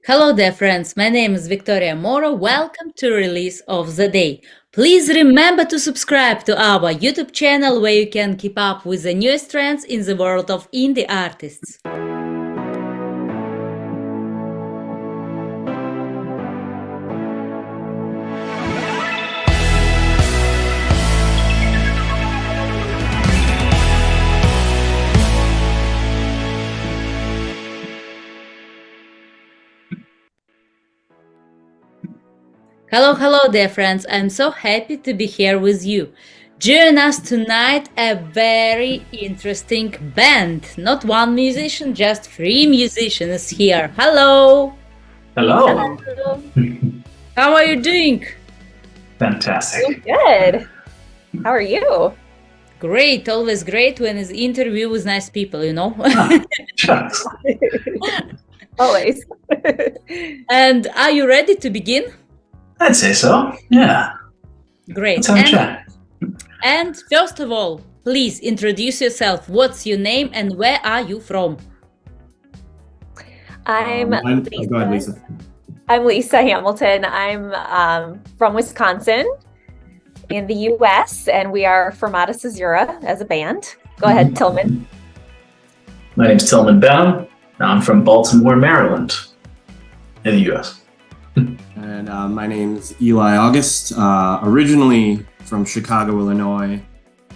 Hello there, friends. My name is Victoria Moro. Welcome to Release of the Day. Please remember to subscribe to our YouTube channel where you can keep up with the newest trends in the world of indie artists. Hello there, friends. I'm so happy to be here with you. Join us tonight, a very interesting band. Not one musician, just 3 musicians here. Hello. Hello. How are you doing? Fantastic. Good. How are you? Great. Always great when it's interview with nice people, you know. Shucks. Always. And are you ready to begin? I'd say so. Yeah. Great. Let's have a chat. And first of all, please introduce yourself. What's your name and where are you from? I'm Go ahead, Lisa. I'm Lisa Hamilton. I'm from Wisconsin in the US, and we are Fermata Caesura as a band. Go ahead, Tillman. My name's Tillman Benham. I'm from Baltimore, Maryland, in the U.S. And my name's Eli August, originally from Chicago, Illinois,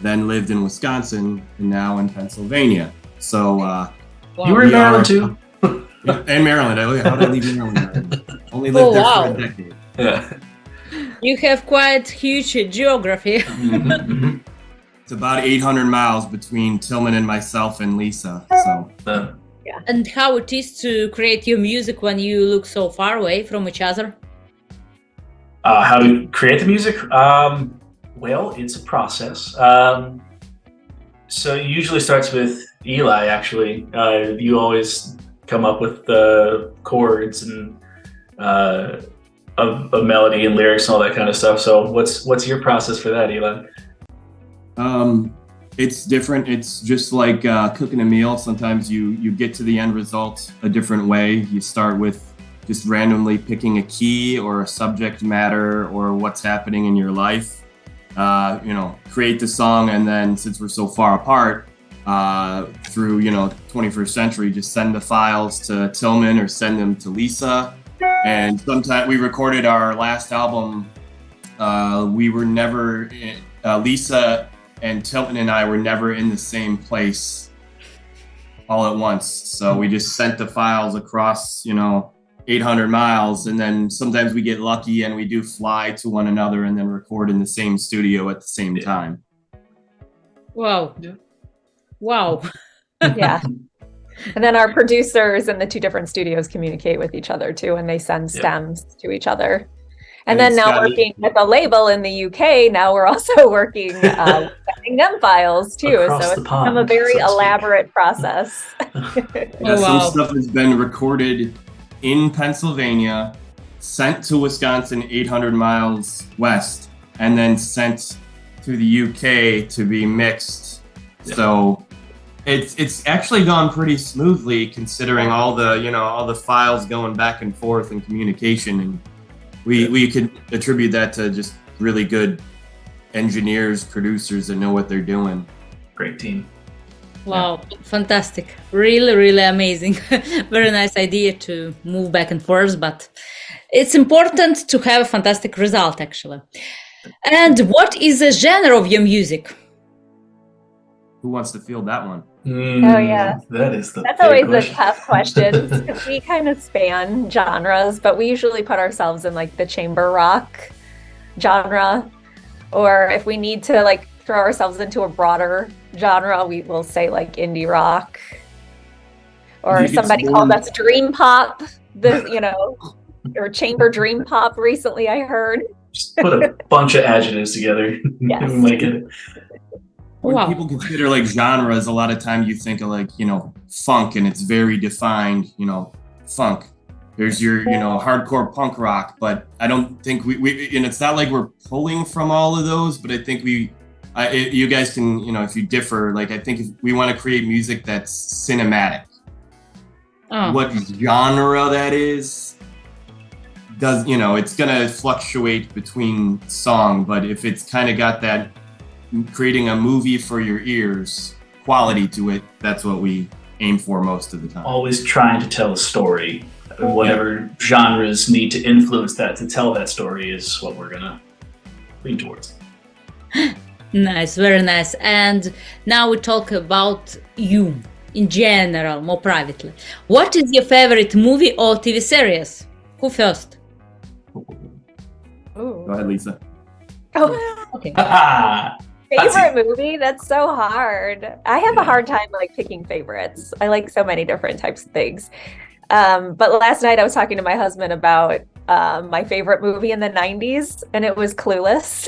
then lived in Wisconsin, and now in Pennsylvania. So You were in Maryland too? Yeah, in Maryland. How did I leave Maryland? Only lived there for a decade. Yeah. You have quite huge geography. It's about 800 miles between Tillman and myself and Lisa. So And how it is to create your music when you look so far away from each other? How to create the music? Well, it's a process. So it usually starts with Eli, actually. You always come up with the chords and a melody and lyrics and all that kind of stuff. So what's your process for that, Eli? It's different. It's just like cooking a meal. Sometimes you get to the end result a different way. You start with just randomly picking a key or a subject matter or what's happening in your life. Create the song, and then since we're so far apart, through 21st century, just send the files to Tillman or send them to Lisa. And sometimes we recorded our last album. We were never Lisa and Tillman and I were never in the same place all at once. So we just sent the files across, 800 miles. And then sometimes we get lucky and we do fly to one another and then record in the same studio at the same time. Wow. Wow. Yeah. And then our producers in the 2 different studios communicate with each other too, and they send stems to each other. And then now working with a label in the UK, now we're also working sending them files too. Across so it's the pond, become a very so to speak. elaborate process. Some stuff has been recorded in Pennsylvania, sent to Wisconsin 800 miles west, and then sent to the UK to be mixed. Yeah. So it's actually gone pretty smoothly considering all the files going back and forth and communication, and we could attribute that to just really good engineers, producers that know what they're doing. Great team. Wow, fantastic. Really, really amazing. Very nice idea to move back and forth, but it's important to have a fantastic result, actually. And what is the genre of your music? Who wants to field that one? Oh yeah, That's always question. a tough question because we kind of span genres, but we usually put ourselves in like the chamber rock genre, or if we need to like throw ourselves into a broader genre, we will say like indie rock, or somebody called us dream pop. Or chamber dream pop. Recently, I heard. Just put a bunch of adjectives together. Yes. And make it. When people consider like genres, a lot of times you think of like, funk, and it's very defined, funk. There's your, hardcore punk rock, but I don't think we and it's not like we're pulling from all of those, but I think you guys can, if you differ, like, I think if we want to create music that's cinematic. What genre that is, does, you know, it's gonna fluctuate between song, but if it's kind of got that creating a movie for your ears quality to it, that's what we aim for most of the time. Always trying to tell a story. Whatever genres need to influence that to tell that story is what we're gonna lean towards. Nice, very nice. And now we talk about you in general, more privately. What is your favorite movie or TV series? Who first? Go ahead, Lisa. Oh, Okay. favorite movie? That's so hard. I have a hard time like picking favorites. I like so many different types of things. But last night I was talking to my husband about my favorite movie in the 90s, and it was Clueless.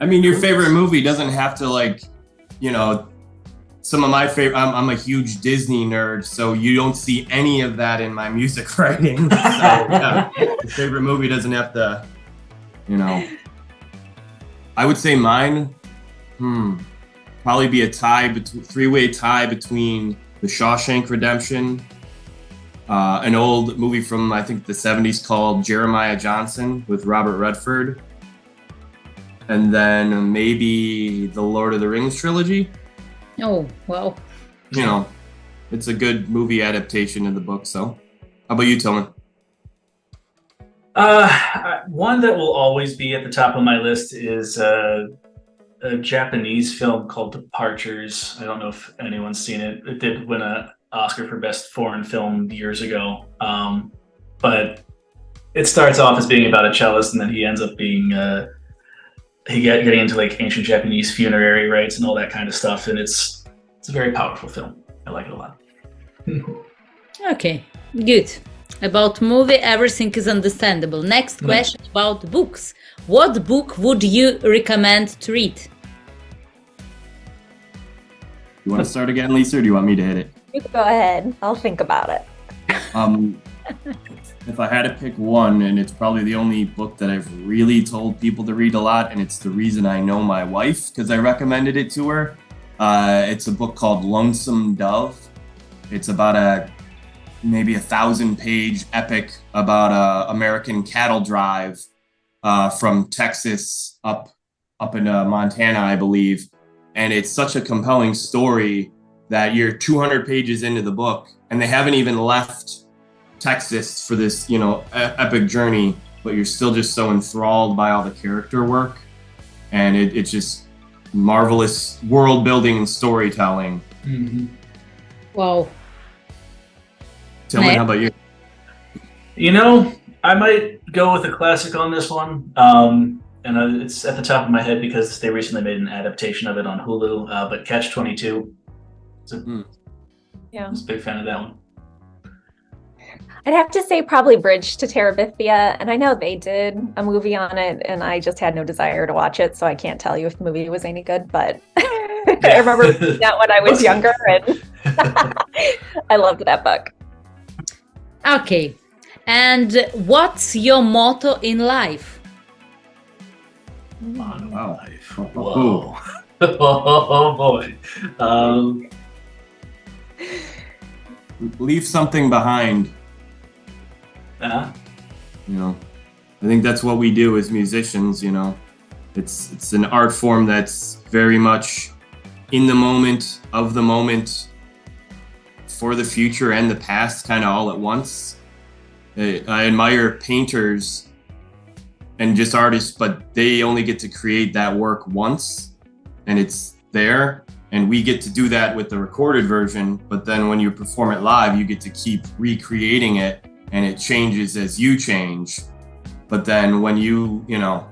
I mean, your favorite movie doesn't have to, like, you know, some of my favorite, I'm a huge Disney nerd, so you don't see any of that in my music writing. So, yeah, your favorite movie doesn't have to, you know. I would say mine, probably be a three-way tie between The Shawshank Redemption, an old movie from, I think, the 70s called Jeremiah Johnson with Robert Redford, and then maybe the Lord of the Rings trilogy. Oh, wow. You know, it's a good movie adaptation of the book. So, how about you, Tillman? One that will always be at the top of my list is a Japanese film called Departures. I don't know if anyone's seen it. It did win an Oscar for Best Foreign Film years ago. But it starts off as being about a cellist, and then he ends up being getting into like ancient Japanese funerary rites and all that kind of stuff. And it's a very powerful film. I like it a lot. Okay, good. About movie, everything is understandable. Next question about books. What book would you recommend to read? You want to start again, Lisa, or do you want me to hit it? You go ahead. I'll think about it. If I had to pick one, and it's probably the only book that I've really told people to read a lot, and it's the reason I know my wife, because I recommended it to her. It's a book called Lonesome Dove. It's about maybe 1,000-page epic about a American cattle drive from Texas up into Montana, I believe. And it's such a compelling story that you're 200 pages into the book, and they haven't even left Texas for this, you know, epic journey, but you're still just so enthralled by all the character work, and it's just marvelous world building and storytelling. Wow. Tillman, how about you? You know, I might go with a classic on this one. And it's at the top of my head because they recently made an adaptation of it on Hulu, but Catch-22. Yeah. I was a big fan of that one. I'd have to say probably Bridge to Terabithia, and I know they did a movie on it, and I just had no desire to watch it, so I can't tell you if the movie was any good, but I remember reading that when I was younger, and I loved that book. Okay. And what's your motto in life? Wow. Whoa. Oh boy. Leave something behind. You know, I think that's what we do as musicians. You know, it's an art form that's very much in the moment, of the moment, for the future and the past, kind of all at once. I admire painters and just artists, but they only get to create that work once, and it's there. And we get to do that with the recorded version, but then when you perform it live, you get to keep recreating it, and it changes as you change. But then when you know,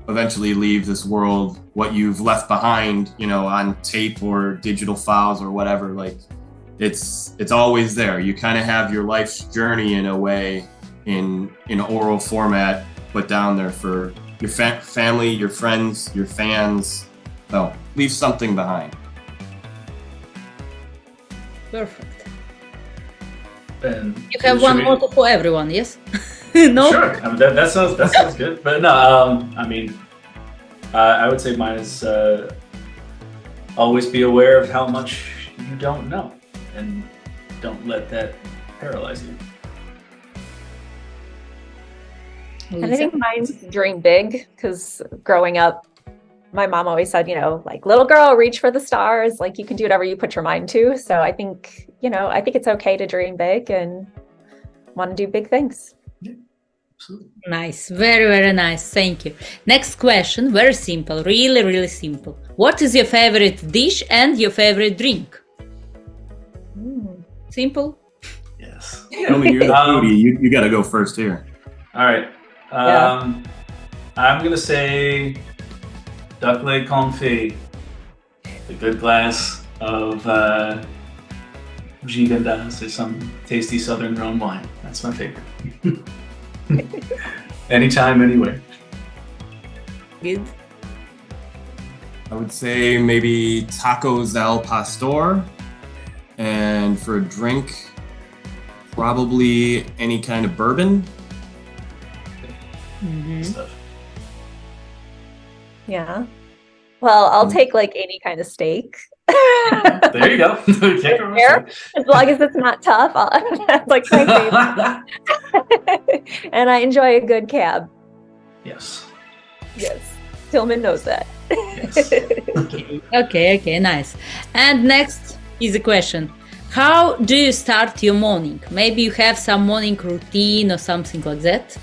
eventually leave this world, what you've left behind, you know, on tape or digital files or whatever, like it's always there. You kind of have your life's journey in a way in oral format put down there for your family, your friends, your fans. So leave something behind. Perfect. And You have one motto for everyone, yes? No? Sure. I mean, that sounds good. But no, I mean, I would say mine is always be aware of how much you don't know, and don't let that paralyze you. And I think mine's dream big, because growing up, my mom always said, like, little girl, reach for the stars. Like, you can do whatever you put your mind to. So I think, I think it's okay to dream big and want to do big things. Yeah, absolutely. Nice. Very, very nice. Thank you. Next question. Very simple. Really, really simple. What is your favorite dish and your favorite drink? Simple? Yes. Tell me you're the foodie. You got to go first here. All right. I'm going to say duck leg confit, a good glass of gigandas or some tasty southern grown wine. That's my favorite. Anytime, anywhere. Good. I would say maybe tacos al pastor. And for a drink, probably any kind of bourbon. Stuff. Yeah. Well, I'll take like any kind of steak. There you go. As long as it's not tough. That's like my favorite. And I enjoy a good cab. Yes. Yes. Tillman knows that. Yes. Okay, nice. And next is a question. How do you start your morning? Maybe you have some morning routine or something like that?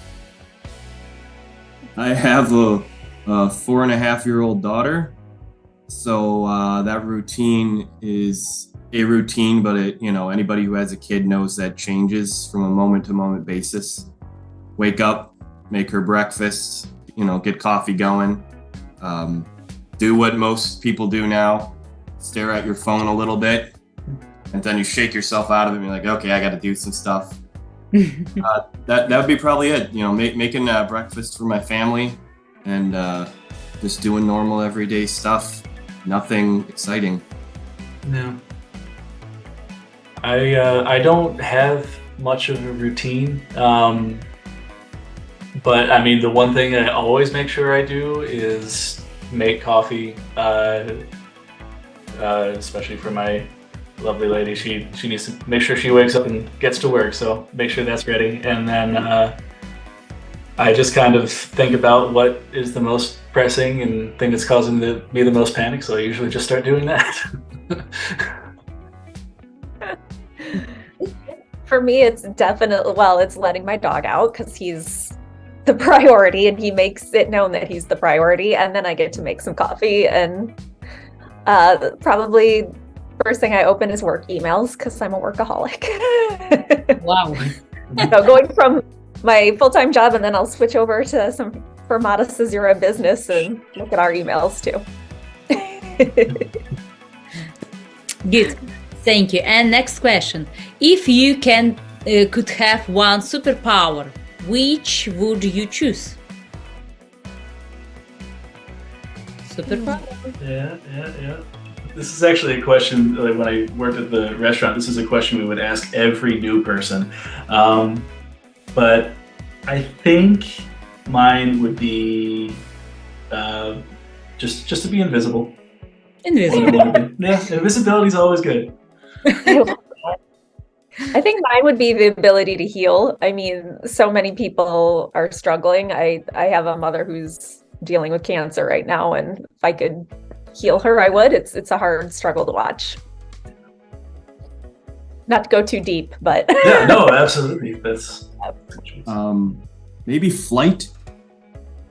I have a 4.5-year-old daughter, so that routine is a routine, but anybody who has a kid knows that changes from a moment-to-moment basis. Wake up, make her breakfast, get coffee going, do what most people do now, stare at your phone a little bit, and then you shake yourself out of it and you're like, okay, I got to do some stuff. That would be probably it. Making breakfast for my family and just doing normal everyday stuff. Nothing exciting. No. I don't have much of a routine. But I mean, the one thing I always make sure I do is make coffee, especially for my lovely lady. She needs to make sure she wakes up and gets to work, so make sure that's ready. And then I just kind of think about what is the most pressing and thing that's causing me the most panic, so I usually just start doing that. For me, it's definitely, it's letting my dog out because he's the priority and he makes it known that he's the priority. And then I get to make some coffee, and probably first thing I open is work emails because I'm a workaholic. Wow. So going from my full-time job, and then I'll switch over to some Fermata Caesura business and look at our emails too. Good. Thank you. And next question. If you could have one superpower, which would you choose? Superpower? Yeah. This is actually a question, like when I worked at the restaurant, this is a question we would ask every new person. But I think mine would be just to be invisible. Invisible. Yeah, invisibility is always good. I think mine would be the ability to heal. I mean, so many people are struggling. I have a mother who's dealing with cancer right now, and if I could heal her, I would. It's a hard struggle to watch. Not to go too deep, but Yeah, no, absolutely. That's maybe flight,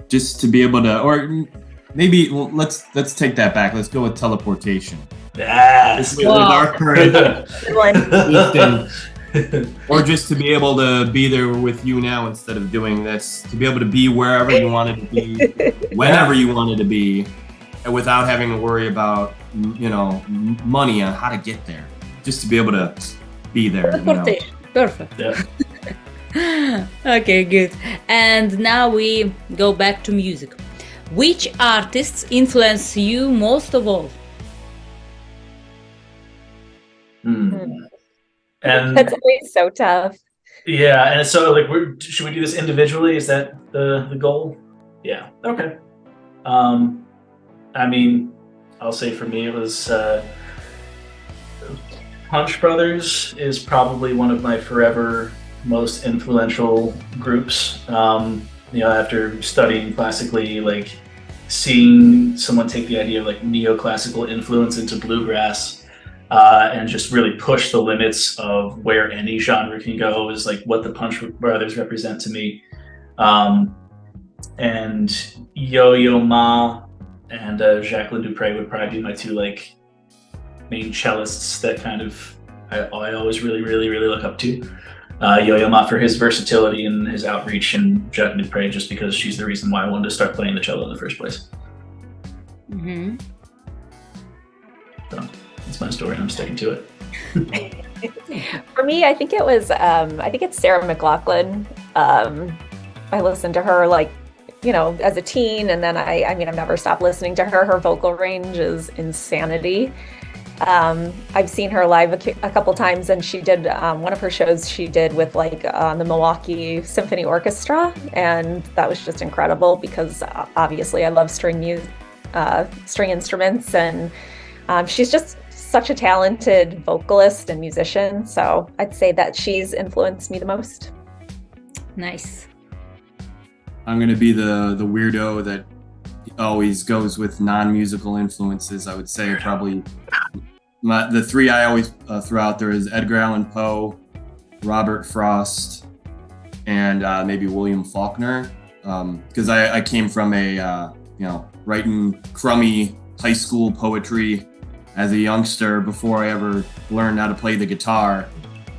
just to be able to, or maybe let's take that back. Let's go with teleportation. yes. With our current listing, or just to be able to be there with you now instead of doing this, to be able to be wherever you wanted to be, whenever you wanted to be, and without having to worry about money on how to get there. Just to be able to be there. Teleportation. Perfect. Yeah. Okay, good. And now we go back to music. Which artists influence you most of all? And that's always so tough. yeah, and so like, should we do this individually? Is that the goal? Yeah. Okay. I mean, I'll say for me it was Punch Brothers is probably one of my forever most influential groups. after studying classically, like seeing someone take the idea of like neoclassical influence into bluegrass and just really push the limits of where any genre can go is like what the Punch Brothers represent to me. And Yo-Yo Ma and Jacqueline Dupre would probably be my two like main cellists that kind of I always really look up to. Yo-Yo Ma for his versatility and his outreach, and Jacqueline Dupre just because she's the reason why I wanted to start playing the cello in the first place. Mm-hmm. So that's my story, and I'm sticking to it. For me, I think it's Sarah McLachlan. I listened to her like, as a teen, and then I've never stopped listening to her. Her vocal range is insanity. I've seen her live a couple times, and she did one of her shows she did with like the Milwaukee Symphony Orchestra, and that was just incredible because obviously I love string instruments, and she's just such a talented vocalist and musician. So I'd say that she's influenced me the most. Nice. I'm going to be the weirdo that always goes with non-musical influences. I would say probably the three I always throw out there is Edgar Allan Poe, Robert Frost, and maybe William Faulkner. Because I came from a writing crummy high school poetry as a youngster before I ever learned how to play the guitar,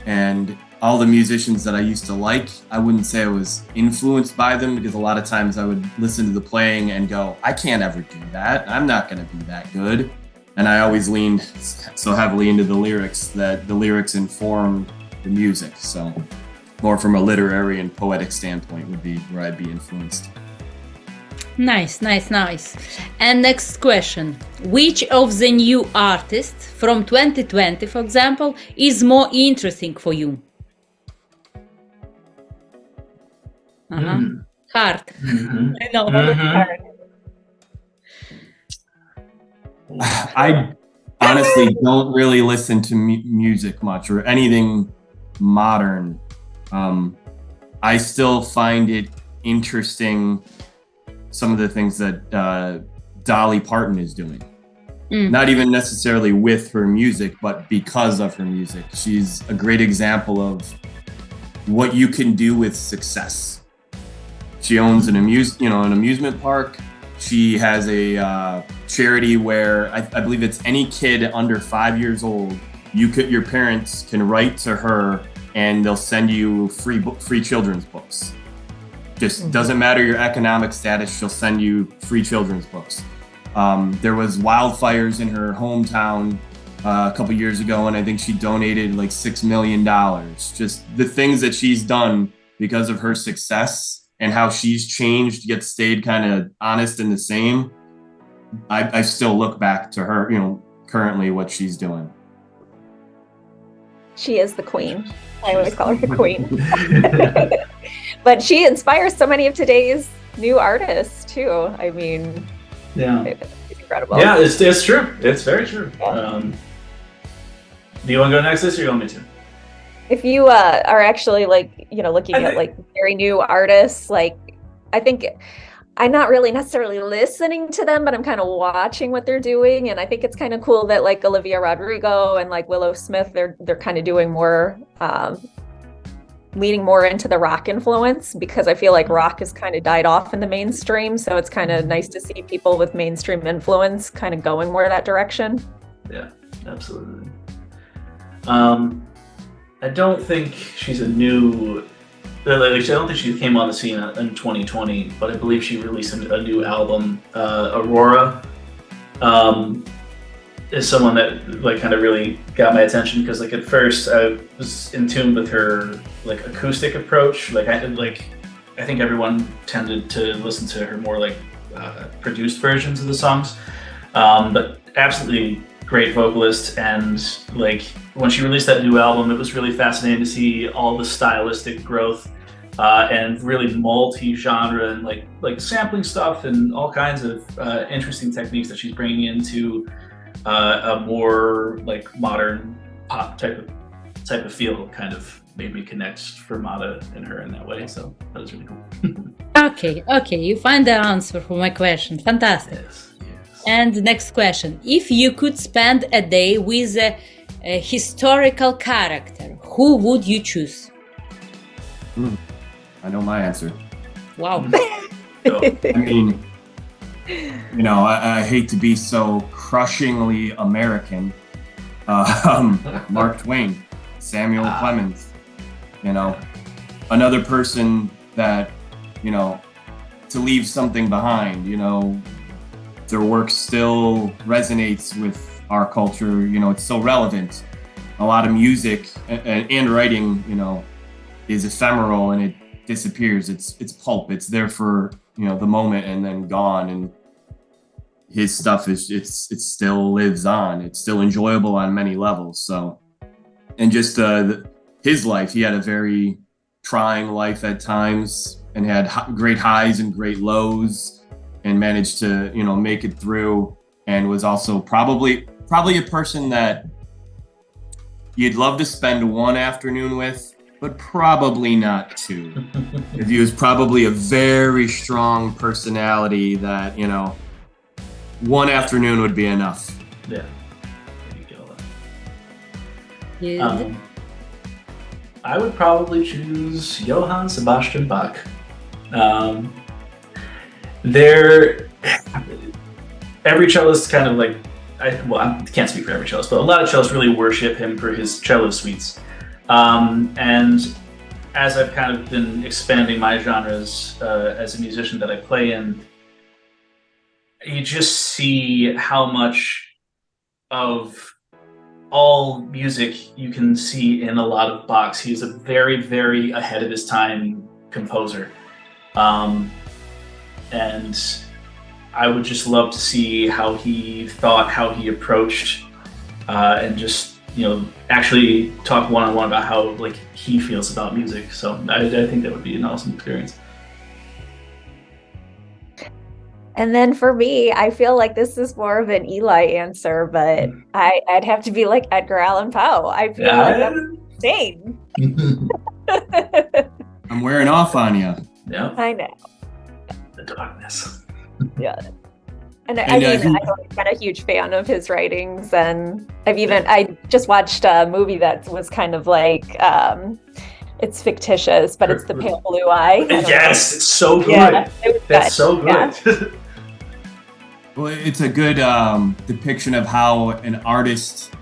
and all the musicians that I used to like, I wouldn't say I was influenced by them, because a lot of times I would listen to the playing and go, I can't ever do that. I'm not going to be that good. And I always leaned so heavily into the lyrics that the lyrics inform the music. So more from a literary and poetic standpoint would be where I'd be influenced. Nice. And next question. Which of the new artists from 2020, for example, is more interesting for you? Hard. Mm-hmm. I know. Mm-hmm. I honestly don't really listen to music much or anything modern. I still find it interesting, some of the things that Dolly Parton is doing. Not even necessarily with her music, but because of her music. She's a great example of what you can do with success. She owns an amusement park. She has a charity where I believe it's any kid under 5 years old. Your parents can write to her and they'll send you free children's books. Just doesn't matter your economic status, she'll send you free children's books. There was wildfires in her hometown a couple years ago, and I think she donated like $6 million. Just the things that she's done because of her success and how she's changed yet stayed kind of honest and the same. I still look back to her, currently what she's doing. She is the queen. I always call her the queen. But she inspires so many of today's new artists too. I mean, yeah, it's incredible. Yeah, it's true. It's very true. Yeah. Do you want to go next, or you want me to? If you are actually looking at like very new artists, like I think I'm not really necessarily listening to them, but I'm kind of watching what they're doing, and I think it's kind of cool that like Olivia Rodrigo and like Willow Smith, they're kind of doing more, leaning more into the rock influence, because I feel like rock has kind of died off in the mainstream, so it's kind of nice to see people with mainstream influence kind of going more that direction. Yeah, absolutely. I don't think she's a new. I don't think she came on the scene in 2020, but I believe she released a new album. Aurora is someone that like kind of really got my attention, because like at first I was in tune with her like acoustic approach. I think everyone tended to listen to her more like produced versions of the songs, but absolutely great vocalist. And like when she released that new album, it was really fascinating to see all the stylistic growth and really multi-genre and like sampling stuff and all kinds of interesting techniques that she's bringing into a more like modern pop type of feel kind of made me connect Fermata and her in that way. So that was really cool. Okay, you find the answer for my question. Fantastic. Yes. And the next question. If you could spend a day with a historical character, who would you choose? I know my answer. Wow. So, I mean, I hate to be so crushingly American. Mark Twain, Samuel Clemens, another person that, to leave something behind, their work still resonates with our culture. It's so relevant. A lot of music and writing, is ephemeral and it disappears. It's pulp. It's there for, the moment and then gone. And his stuff it still lives on. It's still enjoyable on many levels. So, and just his life, he had a very trying life at times and had great highs and great lows, and managed to, make it through, and was also probably a person that you'd love to spend one afternoon with, but probably not two. If he was probably a very strong personality that, one afternoon would be enough. Yeah. Good. I would probably choose Johann Sebastian Bach. Every cellist kind of like, I can't speak for every cellist, but a lot of cellists really worship him for his cello suites. And as I've kind of been expanding my genres as a musician that I play in, you just see how much of all music you can see in a lot of Bach's. He's a very, very ahead of his time composer. And I would just love to see how he thought, how he approached, and just, actually talk one-on-one about how like he feels about music. So I think that would be an awesome experience. And then for me, I feel like this is more of an Eli answer, but I'd have to be like Edgar Allan Poe. I feel like that's insane. I'm wearing off on you. Yeah. I know. The darkness. Yeah. And I've always been a huge fan of his writings, and I just watched a movie that was kind of like, it's fictitious, but it's The Pale Blue Eye. Yes, it's so good. Yeah, That's so good. Yeah. Well, it's a good depiction of how an artist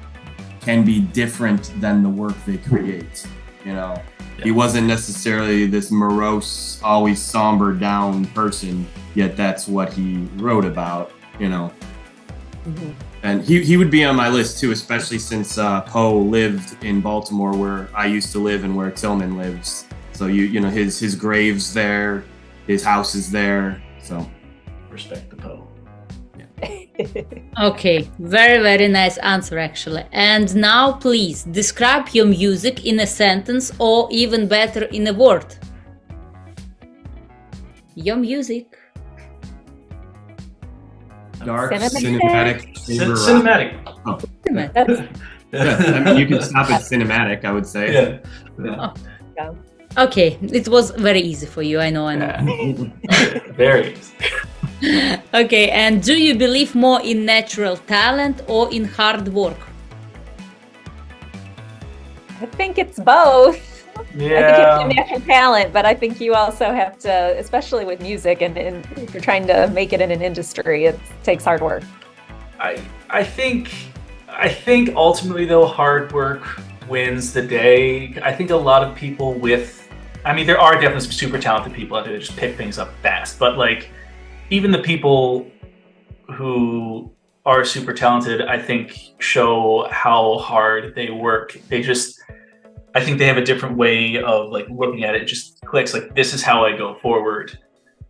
can be different than the work they create. He wasn't necessarily this morose, always somber down person, yet that's what he wrote about, Mm-hmm. And he would be on my list too, especially since Poe lived in Baltimore, where I used to live and where Tillman lives. So his grave's there, his house is there. So Respect the Poe. Okay, very, very nice answer actually. And now please describe your music in a sentence, or even better in a word. Your music. dark, Cinematic. cinematic. Oh. That's, You can stop at cinematic, I would say. Yeah. Okay, it was very easy for you, I know. Very easy. Okay, and do you believe more in natural talent or in hard work? I think it's both. Yeah. I think it's a natural talent, but I think you also have to, especially with music, and if you're trying to make it in an industry, it takes hard work. I think ultimately though, hard work wins the day. I think a lot of people there are definitely some super talented people out there that just pick things up fast, but like even the people who are super talented, I think show how hard they work. I think they have a different way of like looking at it. It just clicks, like, this is how I go forward.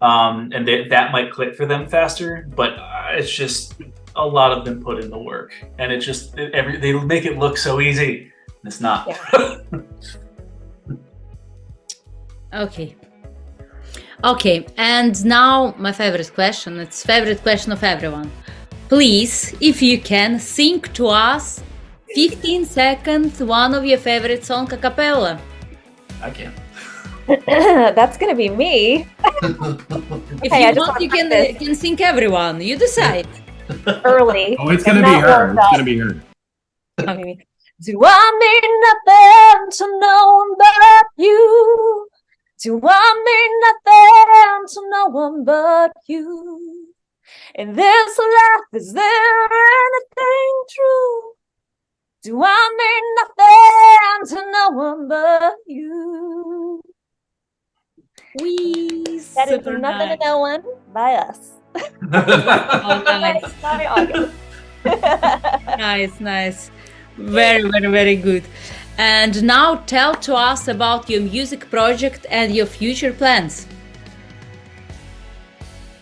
And that might click for them faster, but it's just a lot of them put in the work, and they make it look so easy. It's not. Yeah. Okay, and now my favorite question. It's favorite question of everyone. Please, if you can, sing to us 15 seconds one of your favorite song a cappella. I can. That's gonna be me. If Hey, I you just want, you wanna practice. can sing everyone. You decide. Early. Oh, it's gonna I'm be not her. warmed It's up. gonna be her. Okay. Do I need nothing to no one but you? Do I need nothing to no one but you? In this life, is there anything true? Do I need nothing to no one but you? Wee, That is super Nothing nice. to No One by us. Oh, nice. By August. Nice. Very good. And now tell to us about your music project and your future plans.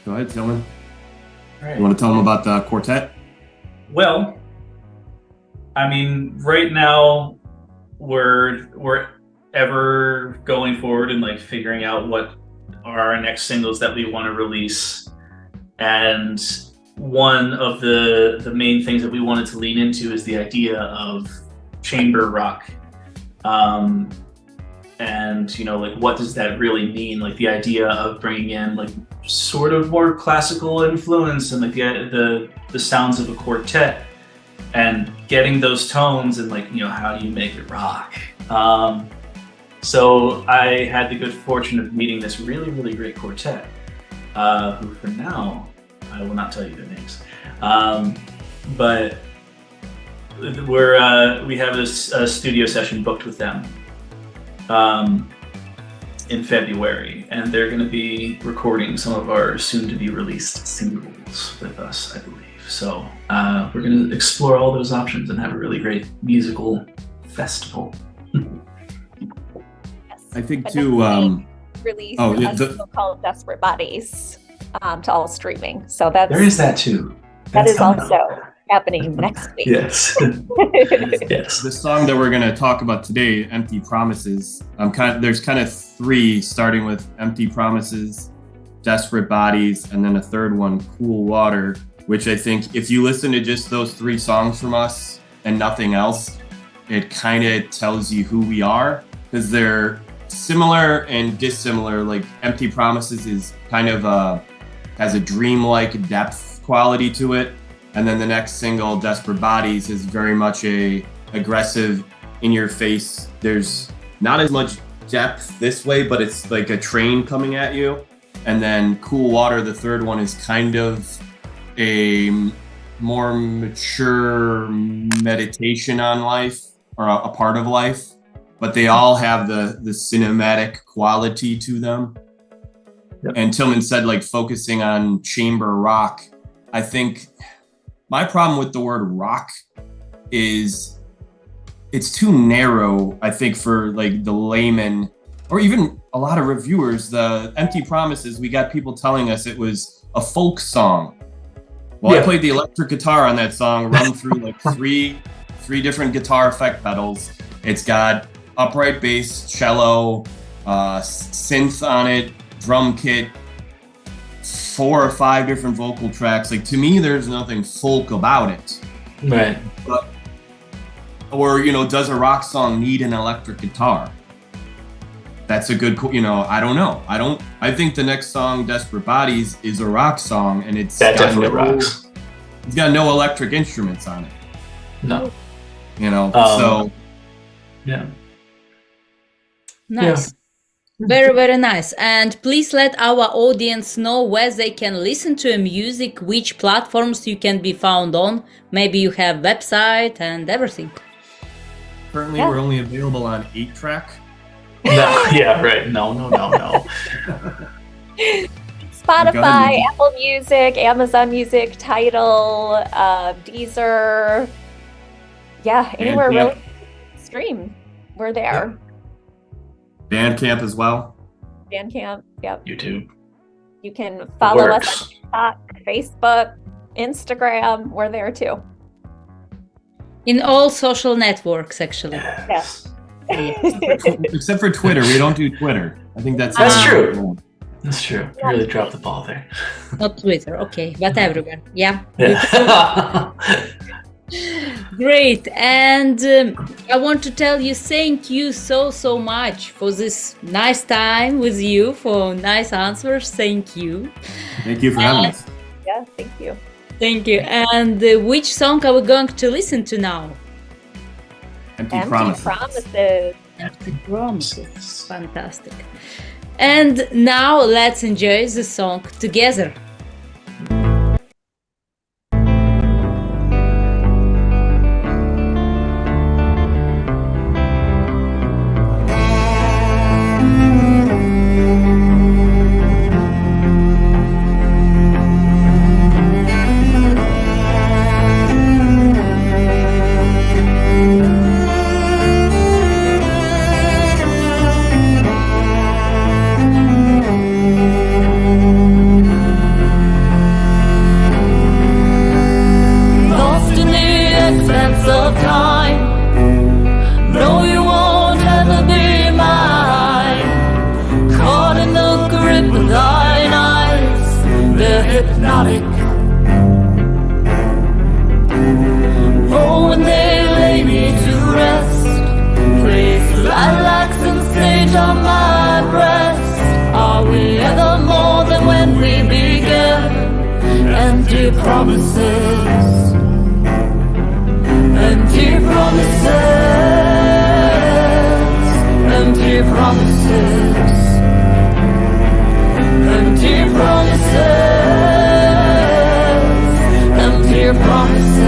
Go ahead, Tillman. Right. You want to tell them about the quartet? Well, I mean, right now we're ever going forward and like figuring out what are our next singles that we want to release. And one of the main things that we wanted to lean into is the idea of chamber rock. And you know, like, what does that really mean? Like the idea of bringing in like sort of more classical influence and like the sounds of a quartet and getting those tones and like, you know, how do you make it rock? So I had the good fortune of meeting this really great quartet, who for now I will not tell you their names, but we have this studio session booked with them in February, and they're going to be recording some of our soon-to-be released singles with us, I believe. So we're going to explore all those options and have a really great musical festival. Yes. I think But too. Release oh, a yeah, single called Desperate Bodies to all streaming. So that's There is that too. that That's is coming also up. happening next week. Yes. Yes. The song that we're going to talk about today, "Empty Promises." There's kind of three, starting with "Empty Promises," "Desperate Bodies," and then a third one, "Cool Water," which I think if you listen to just those three songs from us and nothing else, it kind of tells you who we are, because they're similar and dissimilar. Like "Empty Promises" is kind of has a dreamlike depth quality to it. And then the next single, "Desperate Bodies," is very much a aggressive, in your face. There's not as much depth this way, but it's like a train coming at you. And then "Cool Water," the third one, is kind of a more mature meditation on life, or a part of life. But they all have the cinematic quality to them. Yep. And Tillman said, like, focusing on chamber rock. I think my problem with the word rock is it's too narrow, I think, for like the layman or even a lot of reviewers. The "Empty Promises," we got people telling us it was a folk song. Well, yeah. I played the electric guitar on that song, run through like three different guitar effect pedals. It's got upright bass, cello, synth on it, drum kit, 4 or 5 different vocal tracks. Like, to me, there's nothing folk about it. Right. But, or, you know, does a rock song need an electric guitar? That's a good, you know, I don't know. I think the next song, "Desperate Bodies," is a rock song, and that definitely rocks. It's got no electric instruments on it. No. You know, so. Yeah. Nice. Yeah. Very nice. And please let our audience know where they can listen to your music, which platforms you can be found on. Maybe you have website and everything. Currently, we're only available on 8-track. No, yeah, right. No. Spotify, Apple Music, Amazon Music, Tidal, Deezer. Yeah, anywhere really stream. We're there. Bandcamp as well. Bandcamp, yep. YouTube. You can follow us on TikTok, Facebook, Instagram. We're there too. In all social networks, actually. Yes. Except for Twitter. We don't do Twitter. I think that's true. That's true. You really dropped the ball there. Not Twitter, okay, but everywhere. Yeah. Great. And I want to tell you thank you so much for this nice time with you, for nice answers. Thank you. Thank you for having us. Yeah, thank you. Thank you. And which song are we going to listen to now? Empty Empty promises. promises. Empty Promises. Fantastic. And now let's enjoy the song together. Lost in the expanse of time. No, you won't ever be mine. Caught in the grip of thine eyes, they're hypnotic. Oh, when they lay me to rest, place lilacs and sage on my breast. Are we ever more than when we began? Empty promises. Empty promises. Empty promises. Empty promises. Empty promises.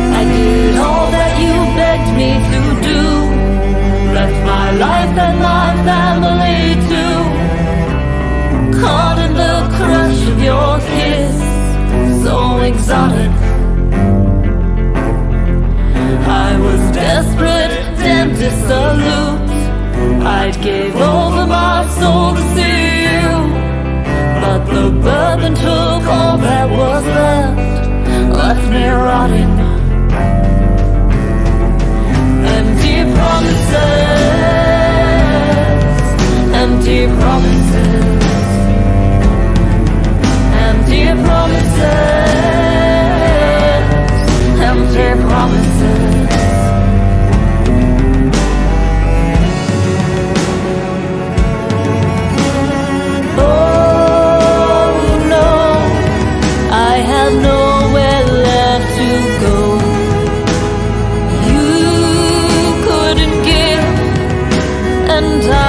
I did all that you begged me to do. Left my life and my family too. Caught in the crush of your kiss, so exotic. I was desperate and dissolute. I gave over my soul to see you, but the bourbon took all that was left me rotting. Empty promises. Empty promises. Empty promises. Empty promises. Oh no, I have nowhere left to go. You couldn't give, and I